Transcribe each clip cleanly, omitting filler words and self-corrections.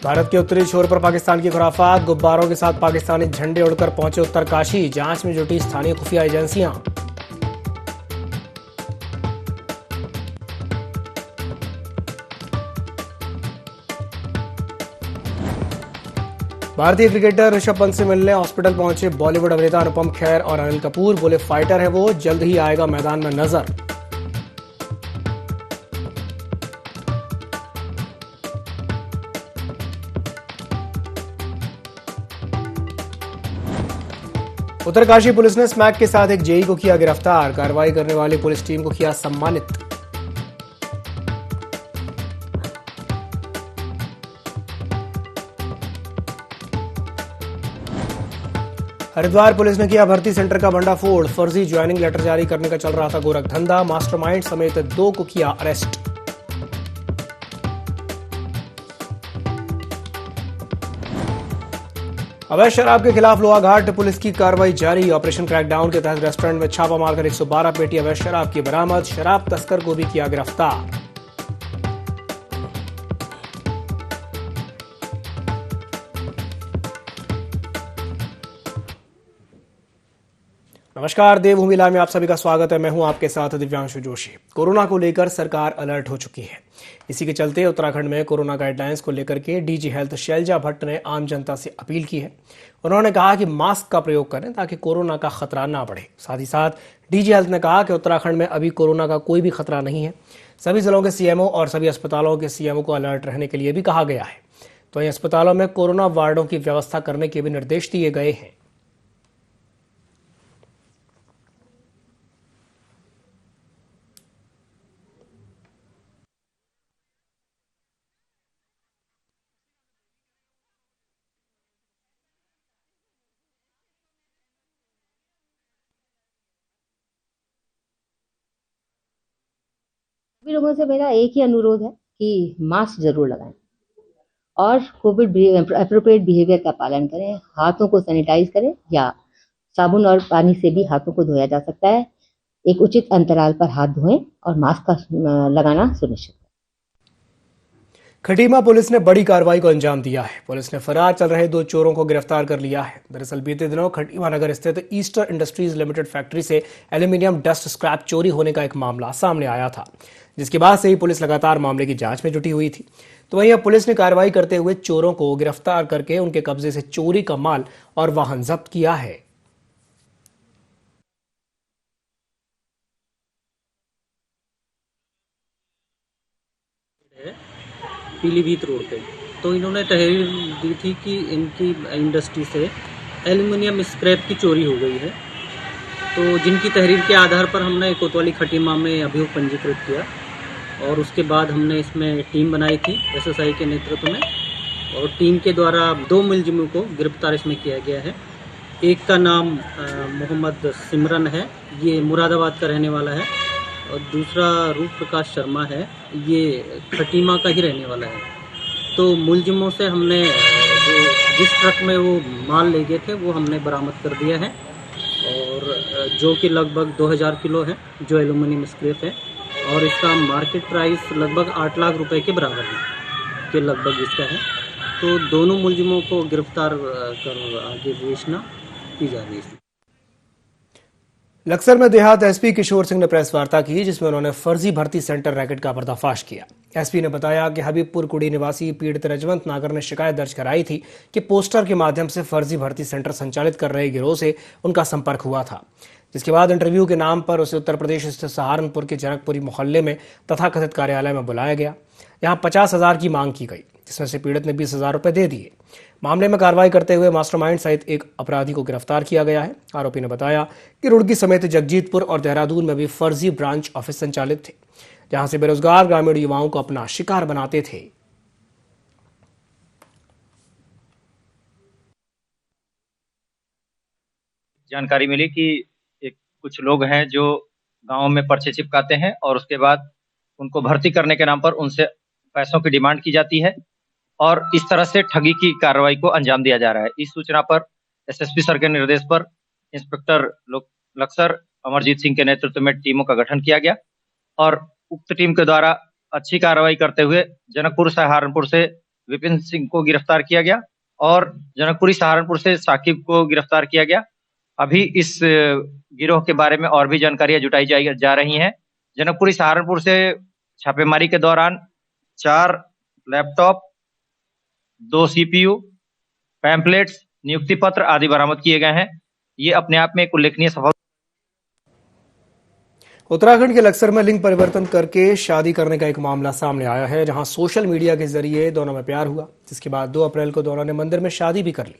भारत के उत्तरी छोर पर पाकिस्तान की खुराफात, गुब्बारों के साथ पाकिस्तानी झंडे उड़कर पहुंचे उत्तरकाशी, जांच में जुटी स्थानीय खुफिया एजेंसियां। भारतीय क्रिकेटर ऋषभ पंत से मिलने हॉस्पिटल पहुंचे बॉलीवुड अभिनेता अनुपम खेर और अनिल कपूर, बोले फाइटर है वो, जल्द ही आएगा मैदान में नजर। उत्तरकाशी पुलिस ने स्मैक के साथ एक जेई को किया गिरफ्तार, कार्रवाई करने वाली पुलिस टीम को किया सम्मानित। हरिद्वार पुलिस ने किया भर्ती सेंटर का भंडाफोड़, फर्जी ज्वाइनिंग लेटर जारी करने का चल रहा था गोरख धंधा, मास्टरमाइंड समेत 2 को किया अरेस्ट। अवैध शराब के खिलाफ लोहाघाट पुलिस की कार्रवाई जारी, ऑपरेशन क्रैकडाउन के तहत रेस्टोरेंट में छापा मारकर 112 पेटी अवैध शराब की बरामद, शराब तस्कर को भी किया गिरफ्तार। नमस्कार, देवभूमि लाइव में आप सभी का स्वागत है। मैं हूं आपके साथ दिव्यांशु जोशी। कोरोना को लेकर सरकार अलर्ट हो चुकी है। इसी के चलते उत्तराखंड में कोरोना गाइडलाइंस को लेकर के डीजी हेल्थ शैलजा भट्ट ने आम जनता से अपील की है। उन्होंने कहा कि मास्क का प्रयोग करें ताकि कोरोना का खतरा ना बढ़े। साथ ही साथ डीजी हेल्थ ने कहा कि उत्तराखंड में अभी कोरोना का कोई भी खतरा नहीं है। सभी जिलों के सीएमओ और सभी अस्पतालों के सीएमओ को अलर्ट रहने के लिए भी कहा गया है। तो इन अस्पतालों में कोरोना वार्डों की व्यवस्था करने के भी निर्देश दिए गए हैं। सभी लोगों से मेरा एक ही अनुरोध है कि मास्क जरूर लगाएं और कोविड अप्रोप्रिएट बिहेवियर का पालन करें। हाथों को सैनिटाइज करें या साबुन और पानी से भी हाथों को धोया जा सकता है। एक उचित अंतराल पर हाथ धोएं और मास्क का लगाना सुनिश्चित करें। खटीमा पुलिस ने बड़ी कार्रवाई को अंजाम दिया है। पुलिस ने फरार चल रहे 2 चोरों को गिरफ्तार कर लिया है। दरअसल बीते दिनों खटीमा नगर स्थित ईस्टर इंडस्ट्रीज लिमिटेड फैक्ट्री से एल्यूमिनियम डस्ट स्क्रैप चोरी होने का एक मामला सामने आया था, जिसके बाद से ही पुलिस लगातार मामले की जांच में जुटी हुई थी। तो वहीं अब पुलिस ने कार्रवाई करते हुए चोरों को गिरफ्तार करके उनके कब्जे से चोरी का माल और वाहन जब्त किया है। पीलीभीत रोड पे तो इन्होंने तहरीर दी थी कि इनकी इंडस्ट्री से एल्युमिनियम स्क्रैप की चोरी हो गई है। तो जिनकी तहरीर के आधार पर हमने कोतवाली खटीमा में अभियोग पंजीकृत किया और उसके बाद हमने इसमें टीम बनाई थी एसएसआई के नेतृत्व में, और टीम के द्वारा 2 मुलजिमों को गिरफ्तार इसमें किया गया है। एक का नाम मोहम्मद सिमरन है, ये मुरादाबाद का रहने वाला है, और दूसरा रूप प्रकाश शर्मा है, ये खटीमा का ही रहने वाला है। तो मुलजिमों से हमने जिस ट्रक में वो माल ले गए थे वो हमने बरामद कर दिया है, और जो कि लगभग 2000 किलो है जो एल्युमिनियम स्क्रैप है, और इसका मार्केट प्राइस लगभग 8 लाख रुपए के बराबर है के लगभग इसका है। तो दोनों मुलजिमों को गिरफ्तार कर आगे विवेचना की जा रही है। लक्सर में देहात एसपी किशोर सिंह ने प्रेस वार्ता की, जिसमें उन्होंने फर्जी भर्ती सेंटर रैकेट का पर्दाफाश किया। एसपी ने बताया कि हबीबपुर कुड़ी निवासी पीड़ित रजवंत नागर ने शिकायत दर्ज कराई थी कि पोस्टर के माध्यम से फर्जी भर्ती सेंटर संचालित कर रहे गिरोह से उनका संपर्क हुआ था, जिसके बाद इंटरव्यू के नाम पर उसे उत्तर प्रदेश स्थित सहारनपुर के जनकपुरी मोहल्ले में तथाकथित कार्यालय में बुलाया गया। यहाँ 50,000 की मांग की गई, जिसमें से पीड़ित ने 20,000 रुपए दे दिए। मामले में कार्रवाई करते हुए मास्टरमाइंड सहित एक अपराधी को गिरफ्तार किया गया है। आरोपी ने बताया कि रुड़की समेत जगजीतपुर और देहरादून में भी फर्जी ब्रांच ऑफिस संचालित थे, जहां से बेरोजगार ग्रामीण युवाओं को अपना शिकार बनाते थे। जानकारी मिली कि कुछ लोग हैं जो गांव में पर्चे चिपकाते हैं और उसके बाद उनको भर्ती करने के नाम पर उनसे पैसों की डिमांड की जाती है, और इस तरह से ठगी की कार्रवाई को अंजाम दिया जा रहा है। इस सूचना पर एसएसपी सर के निर्देश पर इंस्पेक्टर लक्सर अमरजीत सिंह के नेतृत्व में टीमों का गठन किया गया, और उक्त टीम के द्वारा अच्छी कार्रवाई करते हुए जनकपुर सहारनपुर से विपिन सिंह को गिरफ्तार किया गया और जनकपुरी सहारनपुर से साकिब को गिरफ्तार किया गया। अभी इस गिरोह के बारे में और भी जानकारियां जुटाई जा रही हैं। जनकपुरी सहारनपुर से छापेमारी के दौरान 4 लैपटॉप, 2 CPU, पैम्पलेट्स, नियुक्ति पत्र आदि बरामद किए गए हैं। ये अपने आप में एक उल्लेखनीय सफलता। उत्तराखंड के लक्सर में लिंग परिवर्तन करके शादी करने का एक मामला सामने आया है, जहां सोशल मीडिया के जरिए दोनों में प्यार हुआ, जिसके बाद 2 अप्रैल को दोनों ने मंदिर में शादी भी कर ली।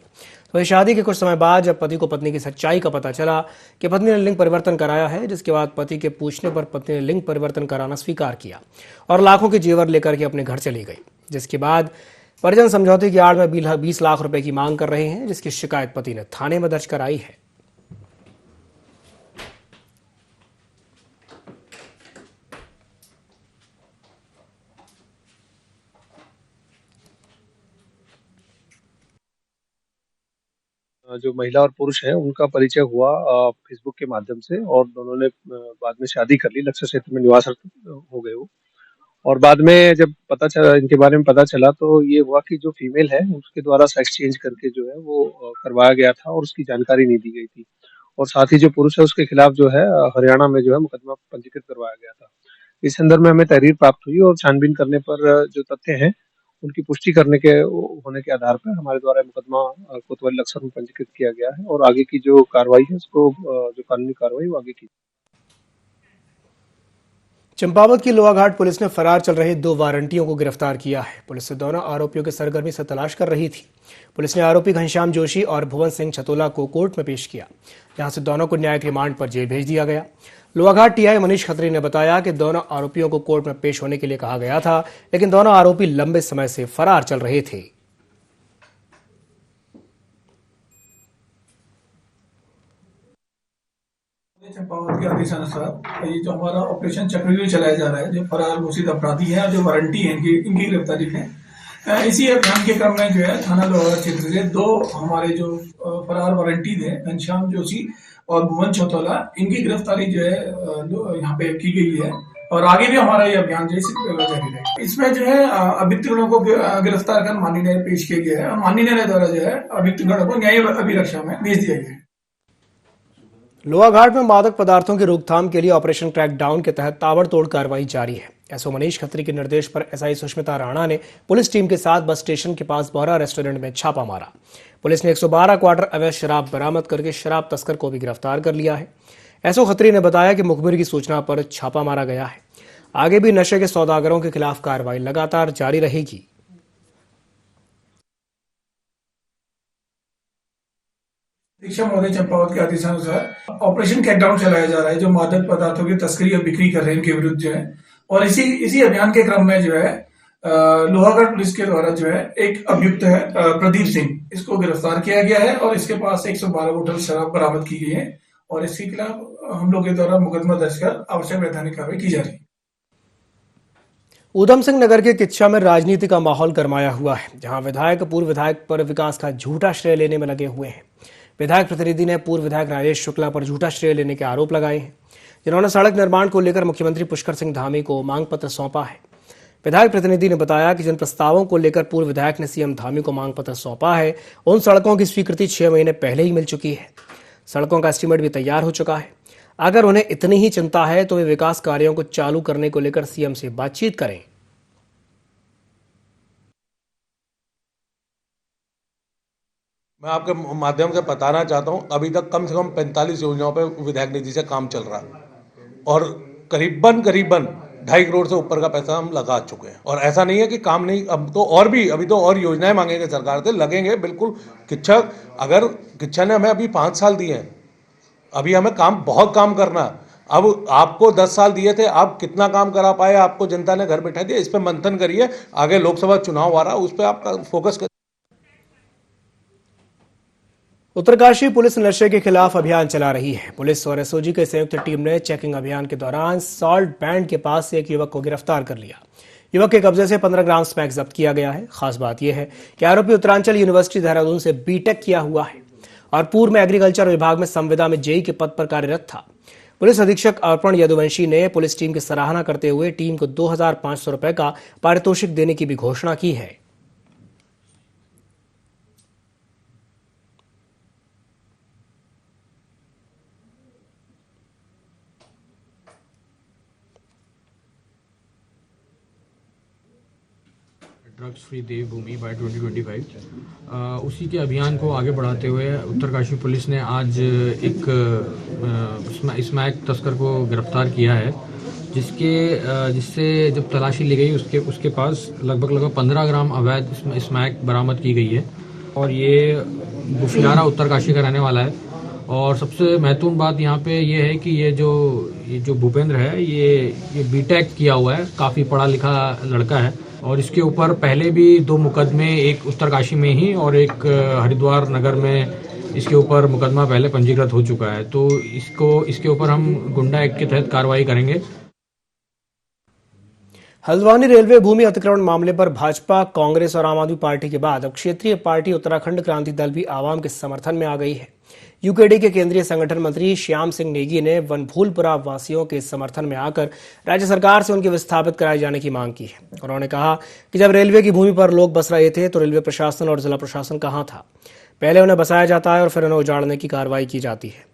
तो इस शादी के कुछ समय बाद जब पति को पत्नी की सच्चाई का पता चला कि पत्नी ने लिंग परिवर्तन कराया है, जिसके बाद पति के पूछने पर पत्नी ने लिंग परिवर्तन कराना स्वीकार किया और लाखों के जेवर लेकर के अपने घर चली गई। जिसके बाद परिजन समझौते की आड़ में 20 लाख रुपए की मांग कर रहे हैं, जिसकी शिकायत पति ने थाने में दर्ज कराई है। जो महिला और पुरुष हैं उनका परिचय हुआ फेसबुक के माध्यम से और दोनों ने बाद में शादी कर ली। लक्ष्य क्षेत्र में निवासरत हो गए वो। और बाद में जब पता चला, इनके बारे में पता चला, तो ये हुआ कि जो फीमेल है उसके द्वारा सेक्स चेंज करके जो है वो करवाया गया था और उसकी जानकारी नहीं दी गई थी। और साथ ही जो पुरुष है उसके खिलाफ जो है हरियाणा में जो है मुकदमा पंजीकृत करवाया गया था। इस संदर्भ में हमें तहरीर प्राप्त हुई और छानबीन करने पर जो तथ्य हैं उनकी पुष्टि करने के होने के आधार पर हमारे द्वारा मुकदमा कोतवाली लक्सर में पंजीकृत किया गया है और आगे की जो कार्रवाई है उसको जो कानूनी कार्रवाई वो आगे की। चंपावत की लोहाघाट पुलिस ने फरार चल रहे 2 वारंटियों को गिरफ्तार किया है। पुलिस से दोनों आरोपियों के सरगर्मी से तलाश कर रही थी। पुलिस ने आरोपी घनश्याम जोशी और भुवन सिंह छतोला को कोर्ट में पेश किया, जहां से दोनों को न्यायिक रिमांड पर जेल भेज दिया गया। लोहाघाट टीआई मनीष खत्री ने बताया कि दोनों आरोपियों को कोर्ट में पेश होने के लिए कहा गया था, लेकिन दोनों आरोपी लंबे समय से फरार चल रहे थे। चंपावत के आदेशानुसार ये जो हमारा ऑपरेशन चक्रव्यूह चलाया जा रहा है, जो फरार घोषित अपराधी हैं और जो वारंटी है इनकी गिरफ्तारी है। इसी अभियान के क्रम में जो है थाना लोहाघाट क्षेत्र से 2 हमारे जो फरार वारंटी थे, घनश्याम जोशी और भुवन छतोला, इनकी गिरफ्तारी जो है यहाँ पे की गई है और आगे भी हमारा ये अभियान जो है जारी रहेगा। इसमें जो है अभियुक्तगणों को गिरफ्तार कर माननीय न्यायालय पेश किया गया है और माननीय न्यायालय द्वारा जो है अभियुक्तगणों को न्यायिक अभिरक्षा में भेज दिया गया है। लोहाघाट में मादक पदार्थों की रोकथाम के लिए ऑपरेशन क्रैकडाउन के तहत ताबड़तोड़ कार्रवाई जारी है। एसओ मनीष खत्री के निर्देश पर एसआई सुष्मिता राणा ने पुलिस टीम के साथ बस स्टेशन के पास बोहरा रेस्टोरेंट में छापा मारा। पुलिस ने 112 क्वार्टर अवैध शराब बरामद करके शराब तस्कर को भी गिरफ्तार कर लिया है। एसओ खत्री ने बताया कि मुखबिर की सूचना पर छापा मारा गया है। आगे भी नशे के सौदागरों के खिलाफ कार्रवाई लगातार जारी रहेगी। अधीक्षक महोदय चंपावत के आदेशानुसार ऑपरेशन क्रैकडाउन चलाया जा रहा है, जो मादक पदार्थों की तस्करी और बिक्री कर रहे हैं इनके विरुद्ध जो है। और इसी अभियान के क्रम में जो है लोहागढ़ पुलिस के द्वारा जो है एक अभियुक्त है प्रदीप सिंह, इसको गिरफ्तार किया गया है और इसके पास 112 बोतल शराब बरामद की गई है और इसके खिलाफ हम लोग के द्वारा मुकदमा दर्ज कर आवश्यक वैधानिक कार्रवाई की जा रही है। ऊधम सिंह नगर के किच्छा में राजनीति का माहौल गरमाया हुआ है, जहां विधायक पूर्व विधायक पर विकास का झूठा श्रेय लेने में लगे हुए हैं। विधायक प्रतिनिधि ने पूर्व विधायक राजेश शुक्ला पर झूठा श्रेय लेने के आरोप लगाए हैं, जिन्होंने सड़क निर्माण को लेकर मुख्यमंत्री पुष्कर सिंह धामी को मांग पत्र सौंपा है। विधायक प्रतिनिधि ने बताया कि जिन प्रस्तावों को लेकर पूर्व विधायक ने सीएम धामी को मांग पत्र सौंपा है, उन सड़कों की स्वीकृति 6 महीने पहले ही मिल चुकी है। सड़कों का एस्टीमेट भी तैयार हो चुका है। अगर उन्हें इतनी ही चिंता है तो वे विकास कार्यों को चालू करने को लेकर सीएम से बातचीत करें। मैं आपके माध्यम से बताना चाहता हूं, अभी तक कम से कम 45 योजनाओं पे विधायक निधि से काम चल रहा है और करीबन 2.5 करोड़ से ऊपर का पैसा हम लगा चुके हैं। और ऐसा नहीं है कि काम नहीं, अभी तो और योजनाएं मांगेंगे सरकार से, लगेंगे बिल्कुल। किच्छा ने हमें अभी 5 साल दिए हैं, अभी हमें बहुत काम करना है। अब आपको 10 साल दिए थे, आप कितना काम करा पाए, आपको जनता ने घर बैठा दिया। इस पर मंथन करिए, आगे लोकसभा चुनाव आ रहा है, उस पर आपका फोकस करिए। उत्तरकाशी पुलिस नशे के खिलाफ अभियान चला रही है। पुलिस और एसओजी की संयुक्त टीम ने चेकिंग अभियान के दौरान सॉल्ट बैंड के पास से एक युवक को गिरफ्तार कर लिया। युवक के कब्जे से 15 ग्राम स्मैक जब्त किया गया है। खास बात यह है कि आरोपी उत्तरांचल यूनिवर्सिटी देहरादून से बीटेक किया हुआ है और पूर्व में एग्रीकल्चर विभाग में संविदा में जेई के पद पर कार्यरत था। पुलिस अधीक्षक अर्पण यदुवंशी ने पुलिस टीम की सराहना करते हुए टीम को 2500 रुपए का पारितोषिक देने की भी घोषणा की है। ड्रग्स फ्री देवभूमि बाय 2025 उसी के अभियान को आगे बढ़ाते हुए उत्तरकाशी पुलिस ने आज एक स्मैक तस्कर को गिरफ्तार किया है, जिससे जब तलाशी ली गई उसके पास लगभग 15 ग्राम अवैध स्मैक बरामद की गई है और ये गुफियारा उत्तरकाशी का रहने वाला है। और सबसे महत्वपूर्ण बात यहाँ पे ये है कि ये जो भूपेंद्र है ये बीटेक किया हुआ है, काफ़ी पढ़ा लिखा लड़का है और इसके ऊपर पहले भी 2 मुकदमे, एक उत्तरकाशी में ही और एक हरिद्वार नगर में इसके ऊपर मुकदमा पहले पंजीकृत हो चुका है। तो इसके ऊपर हम गुंडा एक्ट के तहत कार्रवाई करेंगे। हल्द्वानी रेलवे भूमि अतिक्रमण मामले पर भाजपा, कांग्रेस और आम आदमी पार्टी के बाद अब क्षेत्रीय पार्टी उत्तराखंड क्रांति दल भी आवाम के समर्थन में आ गई है। यूकेडी के केंद्रीय संगठन मंत्री श्याम सिंह नेगी ने वनभूलपुरा वासियों के समर्थन में आकर राज्य सरकार से उनके विस्थापित कराए जाने की मांग की है। उन्होंने कहा कि जब रेलवे की भूमि पर लोग बस रहे थे तो रेलवे प्रशासन और जिला प्रशासन कहां था? पहले उन्हें बसाया जाता है और फिर उन्हें उजाड़ने की कार्रवाई की जाती है।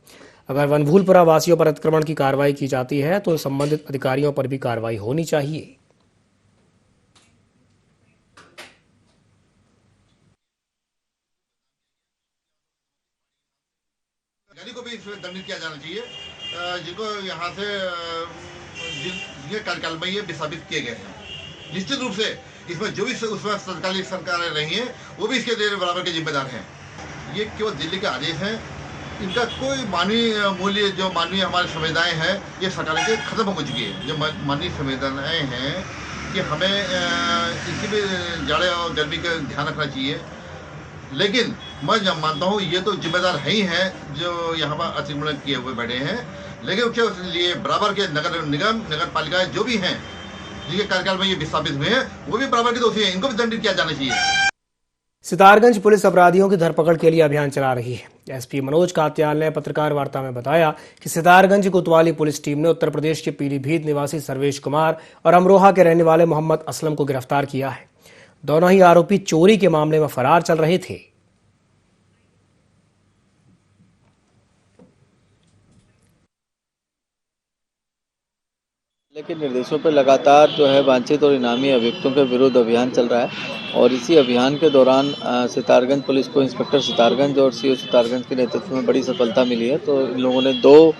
अगर वनभूलपुरा वासियों पर अतिक्रमण की कार्रवाई की जाती है तो संबंधित अधिकारियों पर भी कार्रवाई होनी चाहिए। को भी इसमें दंडित किया जाना चाहिए, जिनको यहाँ से जिनके कार्यकाल में ये विस्थापित किए गए हैं। निश्चित रूप से इसमें जो भी उसमें सरकारी सरकारें रही हैं वो भी इसके बराबर के जिम्मेदार हैं। ये केवल दिल्ली के आदेश हैं, इनका कोई मानवीय मूल्य, जो मानवीय हमारी संवेदनाएं हैं, ये सरकार के खत्म हो चुकी है। जो मानवीय संवेदनाएं हैं कि हमें इसी में जाड़े और गर्मी का ध्यान रखना चाहिए, लेकिन मैं जब मानता हूँ ये तो जिम्मेदार है ही हैं जो यहाँ पर अतिक्रमण किए हुए बैठे हैं, लेकिन उसके लिए बराबर के नगर निगम, नगर पालिकाएं जो भी हैं जिनके कार्यकाल में ये विस्थापित हुए हैं वो भी बराबर के दोषी हैं, इनको भी दंडित किया जाना चाहिए। सितारगंज पुलिस अपराधियों की धरपकड़ के लिए अभियान चला रही है। एसपी मनोज कात्याल ने पत्रकार वार्ता में बताया कि सितारगंज कोतवाली पुलिस टीम ने उत्तर प्रदेश के पीलीभीत निवासी सर्वेश कुमार और अमरोहा के रहने वाले मोहम्मद असलम को गिरफ्तार किया है। दोनों ही आरोपी चोरी के मामले में फरार चल रहे थे। के निर्देशों पर लगातार जो है वांछित और इनामी अभियुक्तों के विरुद्ध अभियान चल रहा है और इसी अभियान के दौरान सितारगंज पुलिस को इंस्पेक्टर सितारगंज और सीओ सितारगंज के नेतृत्व में बड़ी सफलता मिली है। तो इन लोगों ने 2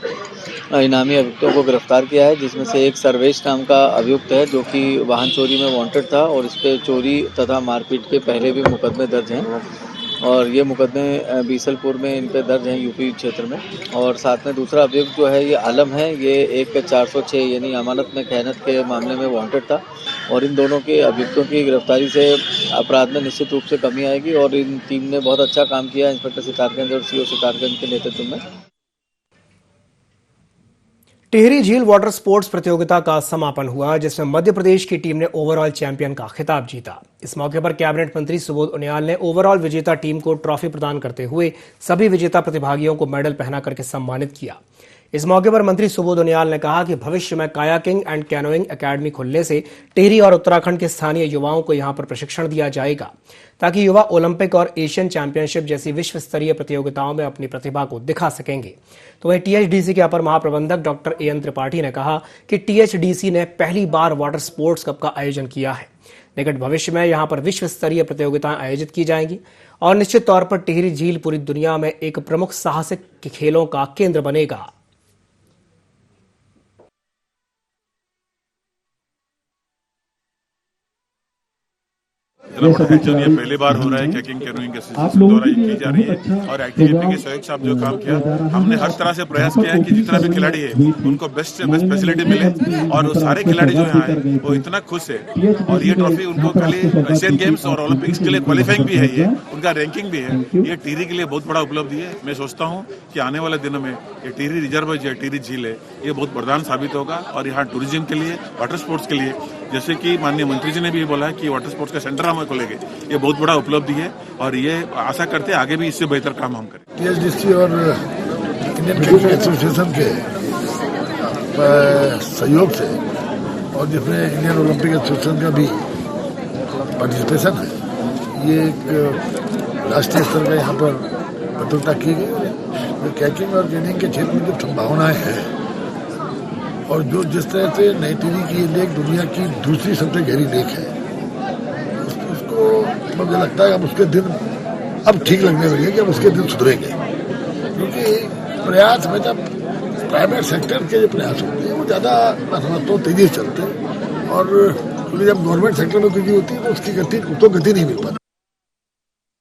इनामी अभियुक्तों को गिरफ्तार किया है, जिसमें से एक सर्वेश नाम का अभियुक्त है जो कि वाहन चोरी में वांटेड था और इस पर चोरी तथा मारपीट के पहले भी मुकदमे दर्ज हैं और ये मुकदमे बीसलपुर में इन पे दर्ज हैं यूपी क्षेत्र में। और साथ में दूसरा अभियुक्त जो है ये आलम है, ये एक 406 यानी अमानत में खयानत के मामले में वांटेड था और इन दोनों के अभियुक्तों की गिरफ्तारी से अपराध में निश्चित रूप से कमी आएगी और इन टीम ने बहुत अच्छा काम किया इंस्पेक्टर सितारगंज और सीओ सितारगंज के नेतृत्व में। टिहरी झील वाटर स्पोर्ट्स प्रतियोगिता का समापन हुआ, जिसमें मध्य प्रदेश की टीम ने ओवरऑल चैंपियन का खिताब जीता। इस मौके पर कैबिनेट मंत्री सुबोध उनियाल ने ओवरऑल विजेता टीम को ट्रॉफी प्रदान करते हुए सभी विजेता प्रतिभागियों को मेडल पहना करके सम्मानित किया। इस मौके पर मंत्री सुबोध उनियाल ने कहा कि भविष्य में कायाकिंग एंड कैनोइंग एकेडमी खुलने से टिहरी और उत्तराखंड के स्थानीय युवाओं को यहां पर प्रशिक्षण दिया जाएगा, ताकि युवा ओलंपिक और एशियन चैंपियनशिप जैसी विश्व स्तरीय प्रतियोगिताओं में अपनी प्रतिभा को दिखा सकेंगे। तो वहीं टीएचडीसी के अपर महाप्रबंधक डॉक्टर एएन त्रिपाठी ने कहा कि टीएचडीसी ने पहली बार वाटर स्पोर्ट्स कप का आयोजन किया है। निकट भविष्य में यहां पर विश्व स्तरीय प्रतियोगिताएं आयोजित की जाएंगी और निश्चित तौर पर टिहरी झील पूरी दुनिया में एक प्रमुख साहसिक खेलों का केंद्र बनेगा। इतना बड़ा आयोजन ये पहली बार हो रहा है। कैकिंग कैनोइंग के द्वारा ये की जा रही है और एक्टिविटी के सहयोग से आप जो काम किया, हमने हर तरह से प्रयास किया है कि जितना भी खिलाड़ी है उनको बेस्ट से बेस्ट फैसिलिटी मिले और वो सारे खिलाड़ी जो यहाँ आए वो इतना खुश है और ये ट्रॉफी उनको खाली एशियन गेम्स और ओलंपिक्स के लिए क्वालिफाइंग भी है, ये उनका रैंकिंग भी है। ये टिहरी के लिए बहुत बड़ा उपलब्धि है। मैं सोचता हूँ कि आने वाले दिनों में ये टिहरी रिजर्व जो है, टिहरी झील है, ये बहुत वरदान साबित होगा और यहाँ टूरिज्म के लिए, वाटर स्पोर्ट्स के लिए, जैसे कि माननीय मंत्री जी ने भी बोला है कि वाटर स्पोर्ट्स का सेंटर हम खोलेंगे, ये बहुत बड़ा उपलब्धि है और ये आशा करते हैं आगे भी इससे बेहतर काम हम करें। टीएचडीसी और इंडियन क्रिकेट एसोसिएशन के सहयोग से और जिसमें इंडियन ओलंपिक एसोसिएशन का भी पार्टिसिपेशन है, ये एक राष्ट्रीय स्तर का यहाँ पर प्रतियोगिता की गई। कैकिंग और कैनिंग के क्षेत्र में जो संभावनाएं हैं और जो जिस तरह से नई टिहरी की लेक दुनिया की दूसरी सबसे गहरी लेक है, मुझे लगता है अब उसके दिन अब ठीक लगने लगे कि अब उसके दिन सुधरेंगे, क्योंकि प्रयास में जब प्राइवेट सेक्टर के जो प्रयास होते हैं वो ज़्यादा मैं समझता हूँ तेजी से चलते हैं, और जब गवर्नमेंट सेक्टर में तेजी होती है तो उसकी गति नहीं मिल पाती।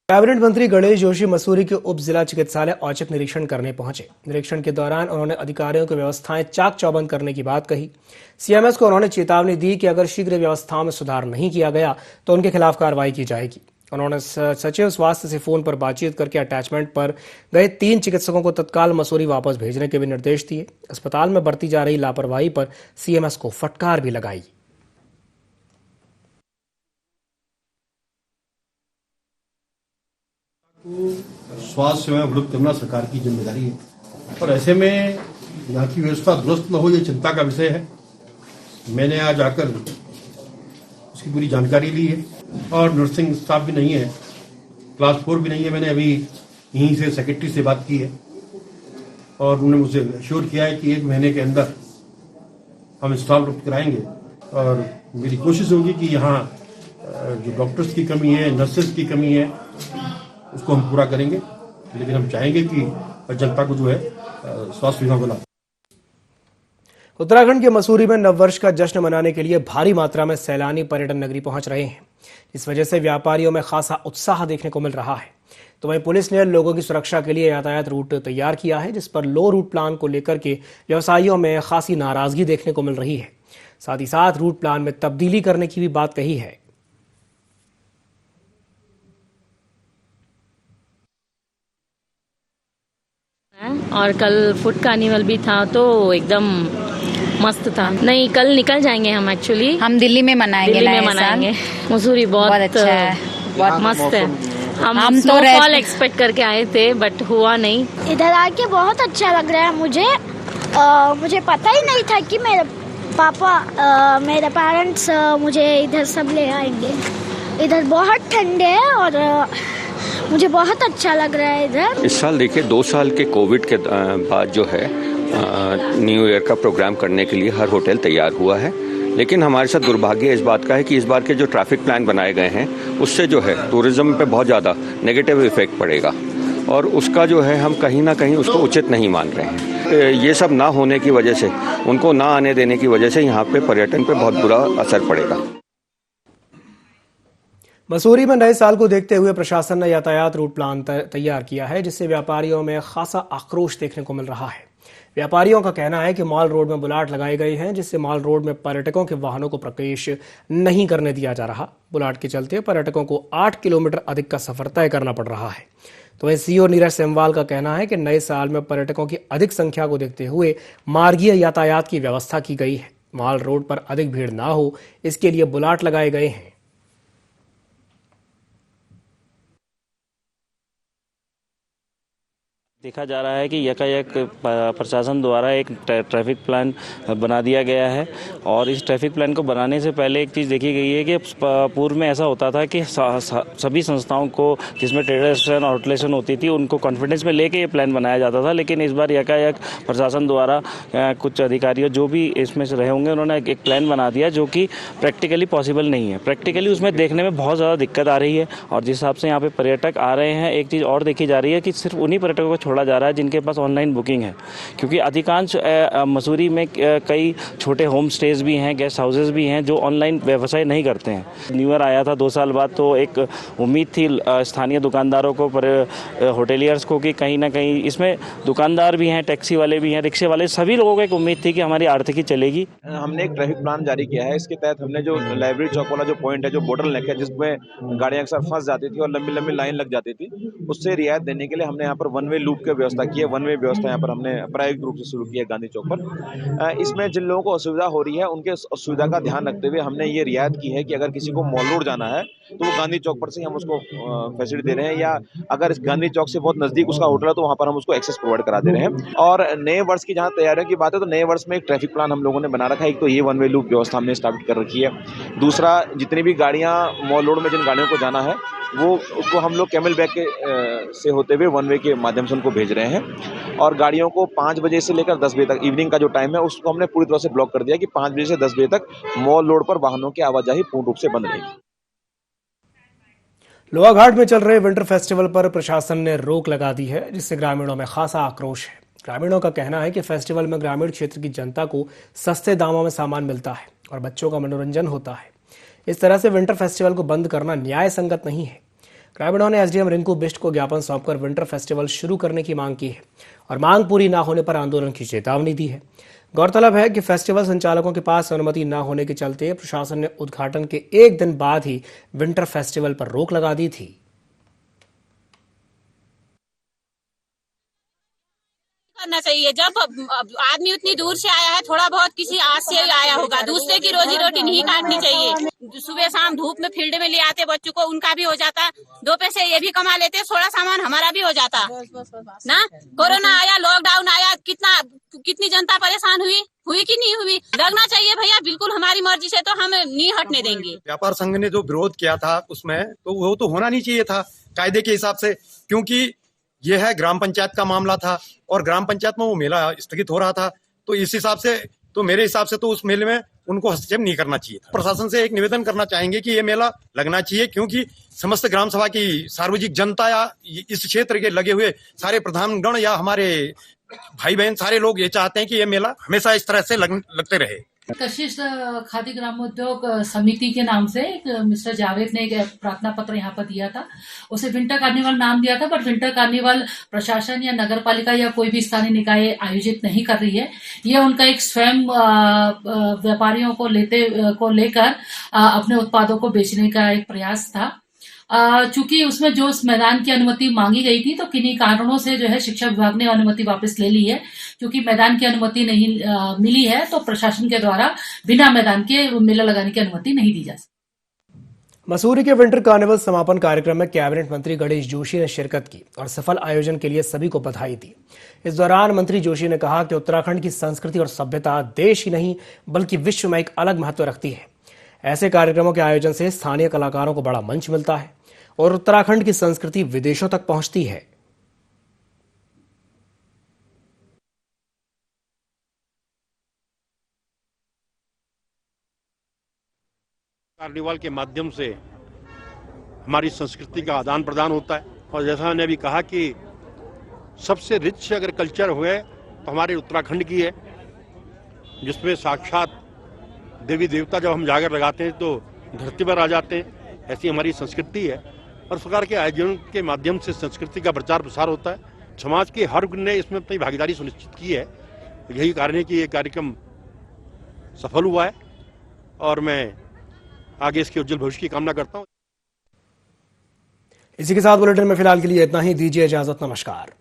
कैबिनेट मंत्री गणेश जोशी मसूरी के उप जिला चिकित्सालय औचक निरीक्षण करने पहुंचे। निरीक्षण के दौरान उन्होंने अधिकारियों की व्यवस्थाएं चाक चौबंद करने की बात कही। सीएमएस को उन्होंने चेतावनी दी कि अगर शीघ्र व्यवस्थाओं में सुधार नहीं किया गया तो उनके खिलाफ कार्रवाई की जाएगी। उन्होंने सचिव स्वास्थ्य से फोन पर बातचीत करके अटैचमेंट पर गए 3 चिकित्सकों को तत्काल मसूरी वापस भेजने के भी निर्देश दिए। अस्पताल में बरती जा रही लापरवाही पर सीएमएस को फटकार भी लगाई। स्वास्थ्य सेवाएं उपलब्ध करना सरकार की जिम्मेदारी है, और ऐसे में यहाँ की व्यवस्था दुरुस्त न हो ये चिंता का विषय है। मैंने आज आकर उसकी पूरी जानकारी ली है, और नर्सिंग स्टाफ भी नहीं है, क्लास 4 भी नहीं है। मैंने अभी यहीं से सेक्रेटरी से बात की है और उन्होंने मुझे अश्योर किया है कि 1 महीने के अंदर हम स्टाफ उपलब्ध कराएंगे, और मेरी कोशिश होगी कि यहाँ जो डॉक्टर्स की कमी है, नर्सेज की कमी है, उसको हम पूरा करेंगे। लेकिन हम चाहेंगे कि जनता को जो है स्वास्थ्य विभाग को। उत्तराखंड के मसूरी में नववर्ष का जश्न मनाने के लिए भारी मात्रा में सैलानी पर्यटन नगरी पहुंच रहे हैं। इस वजह से व्यापारियों में खासा उत्साह देखने को मिल रहा है। तो वहीं पुलिस ने लोगों की सुरक्षा के लिए यातायात रूट तैयार किया है, जिस पर लो रूट प्लान को लेकर के व्यवसायियों में खासी नाराजगी देखने को मिल रही है। साथ ही साथ रूट प्लान में तब्दीली करने की भी बात कही है। और कल फूड कार्निवल भी था तो एकदम मस्त था। नहीं, कल निकल जाएंगे हम। एक्चुअली हम दिल्ली में मनाएंगे। मसूरी बहुत अच्छा है, बहुत मस्त है। हम तो फॉल एक्सपेक्ट करके आए थे बट हुआ नहीं। इधर आके बहुत अच्छा लग रहा है मुझे। मुझे पता ही नहीं था कि मेरे पापा मेरे पेरेंट्स मुझे इधर सब ले आएंगे। इधर बहुत ठंडे है और मुझे बहुत अच्छा लग रहा है इधर। इस साल देखिए 2 साल के कोविड के बाद जो है न्यू ईयर का प्रोग्राम करने के लिए हर होटल तैयार हुआ है, लेकिन हमारे साथ दुर्भाग्य इस बात का है कि इस बार के जो ट्रैफिक प्लान बनाए गए हैं उससे जो है टूरिज्म पे बहुत ज़्यादा नेगेटिव इफेक्ट पड़ेगा, और उसका जो है हम कहीं ना कहीं उसको उचित नहीं मान रहे हैं। ये सब ना होने की वजह से, उनको ना आने देने की वजह से यहाँ पे पर्यटन पे बहुत बुरा असर पड़ेगा। मसूरी में नए साल को देखते हुए प्रशासन ने यातायात रूट प्लान तैयार किया है, जिससे व्यापारियों में खासा आक्रोश देखने को मिल रहा है। व्यापारियों का कहना है कि मॉल रोड में बुलाट लगाए गए हैं, जिससे मॉल रोड में पर्यटकों के वाहनों को प्रवेश नहीं करने दिया जा रहा। बुलाट के चलते पर्यटकों को 8 किलोमीटर अधिक का सफर तय करना पड़ रहा है। तो वहीं सीओ नीरज सेमवाल का कहना है कि नए साल में पर्यटकों की अधिक संख्या को देखते हुए मार्गीय यातायात की व्यवस्था की गई है। मॉल रोड पर अधिक भीड़ ना हो, इसके लिए बुलाट लगाए गए हैं। देखा जा रहा है कि यकायक प्रशासन द्वारा एक ट्रैफिक प्लान बना दिया गया है, और इस ट्रैफिक प्लान को बनाने से पहले एक चीज़ देखी गई है कि पूर्व में ऐसा होता था कि सभी संस्थाओं को, जिसमें ट्रेड एसोसिएशन और होटलेशन होती थी, उनको कॉन्फिडेंस में लेके ये प्लान बनाया जाता था। लेकिन इस बार यकायक प्रशासन द्वारा कुछ अधिकारियों जो भी इसमें से रहे होंगे, उन्होंने एक प्लान बना दिया जो कि प्रैक्टिकली पॉसिबल नहीं है। प्रैक्टिकली उसमें देखने में बहुत ज़्यादा दिक्कत आ रही है, और जिस हिसाब से यहाँ पे पर्यटक आ रहे हैं, एक चीज़ और देखी जा रही है कि सिर्फ उन्हीं पर्यटकों को छोड़ा जा रहा है जिनके पास ऑनलाइन बुकिंग है, क्योंकि अधिकांश मसूरी में कई छोटे होम स्टेज भी हैं, गेस्ट हाउसेज भी हैं जो ऑनलाइन व्यवसाय नहीं करते हैं। न्यू ईयर आया था 2 साल बाद, तो एक उम्मीद थी स्थानीय दुकानदारों को, पर होटेलियर्स को, कि कहीं ना कहीं इसमें दुकानदार भी हैं, टैक्सी वाले भी हैं, रिक्शे वाले, सभी लोगों को एक उम्मीद थी कि हमारी आर्थिकी चलेगी। हमने एक ट्रैफिक प्लान जारी किया है। इसके तहत हमने जो लाइब्रेरी चौक वाला जो पॉइंट है, जो बोटल नेक है, जिसमें गाड़ियां अक्सर फंस जाती थी और लंबी लंबी लाइन लग जाती थी, उससे रियायत देने के लिए हमने यहाँ पर 1 वे लूप की व्यवस्था की है। 1 वे व्यवस्था यहाँ पर हमने प्रायोगिक रूप से शुरू की है गांधी चौक पर। इसमें जिन लोगों को असुविधा हो रही है, उनके असुविधा का ध्यान रखते हुए हमने ये रियायत की है कि अगर किसी को मॉल रोड जाना है तो वो गांधी चौक पर से हम उसको फैसिलिटी दे रहे हैं, या अगर इस गांधी चौक से बहुत नजदीक उसका होटल है तो वहाँ पर हम उसको एक्सेस प्रोवाइड करा दे रहे हैं। और नए वर्ष की जहाँ तैयारियों की बात है, तो नए वर्ष में एक ट्रैफिक प्लान हम लोगों ने बना रखा है। एक तो ये 1 वे लूप व्यवस्था हमने स्टार्ट कर रखी है। दूसरा, जितनी भी गाड़ियाँ मॉल रोड में जिन गाड़ियों को जाना है, वो उसको हम लोग कैमल बैग के से होते हुए 1 वे के माध्यम से उनको भेज रहे हैं। और गाड़ियों को 5 बजे से लेकर 10 बजे तक, इवनिंग का जो टाइम है, उसको हमने पूरी तरह से ब्लॉक कर दिया कि 5 बजे से 10 बजे तक मॉल रोड पर वाहनों की आवाजाही पूर्ण रूप से बंद रहेगी। लोहाघाट में चल रहे विंटर फेस्टिवल पर प्रशासन ने रोक लगा दी है, जिससे ग्रामीणों में खासा आक्रोश है। ग्रामीणों का कहना है कि फेस्टिवल में ग्रामीण क्षेत्र की जनता को सस्ते दामों में सामान मिलता है और बच्चों का मनोरंजन होता है। इस तरह से विंटर फेस्टिवल को बंद करना न्याय संगत नहीं है। ग्रामीणों ने एसडीएम रिंकू बिष्ट को ज्ञापन सौंपकर विंटर फेस्टिवल शुरू करने की मांग की है और मांग पूरी न होने पर आंदोलन की चेतावनी दी है। गौरतलब है कि फेस्टिवल संचालकों के पास अनुमति न होने के चलते प्रशासन ने उद्घाटन के एक दिन बाद ही विंटर फेस्टिवल पर रोक लगा दी थी। करना चाहिए। जब आदमी उतनी दूर से आया है, थोड़ा बहुत किसी आस से आया होगा, दूसरे की रोजी रोटी नहीं काटनी चाहिए। सुबह शाम धूप में फील्ड में ले आते बच्चों को, उनका भी हो जाता, 2 पैसे ये भी कमा लेते, थोड़ा सामान हमारा भी हो जाता ना। कोरोना आया, लॉकडाउन आया, कितनी जनता परेशान हुई कि नहीं हुई। लगना चाहिए भैया, बिल्कुल हमारी मर्जी से तो हम नहीं हटने देंगे। व्यापार संघ ने जो विरोध किया था उसमें तो वो तो होना नहीं चाहिए था कायदे के हिसाब से, क्योंकि यह है ग्राम पंचायत का मामला था और ग्राम पंचायत में वो मेला स्थगित हो रहा था। तो इस हिसाब से तो मेरे हिसाब से तो उस मेले में उनको हस्तक्षेप नहीं करना चाहिए था। प्रशासन से एक निवेदन करना चाहेंगे कि ये मेला लगना चाहिए, क्योंकि समस्त ग्राम सभा की सार्वजनिक जनता या इस क्षेत्र के लगे हुए सारे प्रधानगण या हमारे भाई बहन सारे लोग ये चाहते हैं कि ये मेला हमेशा इस तरह से लगते रहे। कशिश खादी ग्रामोद्योग समिति के नाम से एक मिस्टर जावेद ने एक प्रार्थना पत्र यहाँ पर दिया था। उसे विंटर कार्निवल नाम दिया था, पर विंटर कार्निवल प्रशासन या नगर पालिका या कोई भी स्थानीय निकाय आयोजित नहीं कर रही है। यह उनका एक स्वयं व्यापारियों को लेकर अपने उत्पादों को बेचने का एक प्रयास था। चूंकि उसमें जो उस मैदान की अनुमति मांगी गई थी, तो किन्हीं कारणों से जो है शिक्षा विभाग ने अनुमति वापस ले ली है। क्योंकि मैदान की अनुमति नहीं मिली है, तो प्रशासन के द्वारा बिना मैदान के मेला लगाने की अनुमति नहीं दी जा सकती। मसूरी के विंटर कार्निवल समापन कार्यक्रम में कैबिनेट मंत्री गणेश जोशी ने शिरकत की और सफल आयोजन के लिए सभी को बधाई दी। इस दौरान मंत्री जोशी ने कहा कि उत्तराखंड की संस्कृति और सभ्यता देश ही नहीं बल्कि विश्व में एक अलग महत्व रखती है। ऐसे कार्यक्रमों के आयोजन से स्थानीय कलाकारों को बड़ा मंच मिलता है और उत्तराखंड की संस्कृति विदेशों तक पहुंचती है। कार्निवाल के माध्यम से हमारी संस्कृति का आदान प्रदान होता है और जैसा मैंने अभी कहा कि सबसे रिच अगर कल्चर हुए तो हमारे उत्तराखंड की है, जिसमें साक्षात देवी देवता जब हम जागर लगाते हैं तो धरती पर आ जाते हैं। ऐसी हमारी संस्कृति है और इस प्रकार के आयोजन के माध्यम से संस्कृति का प्रचार प्रसार होता है। समाज के हर वर्ग ने इसमें अपनी भागीदारी सुनिश्चित की है। यही कारण है कि ये कार्यक्रम सफल हुआ है और मैं आगे इसके उज्जवल भविष्य की कामना करता हूं। इसी के साथ बुलेटिन में फिलहाल के लिए इतना ही। दीजिए इजाजत। नमस्कार।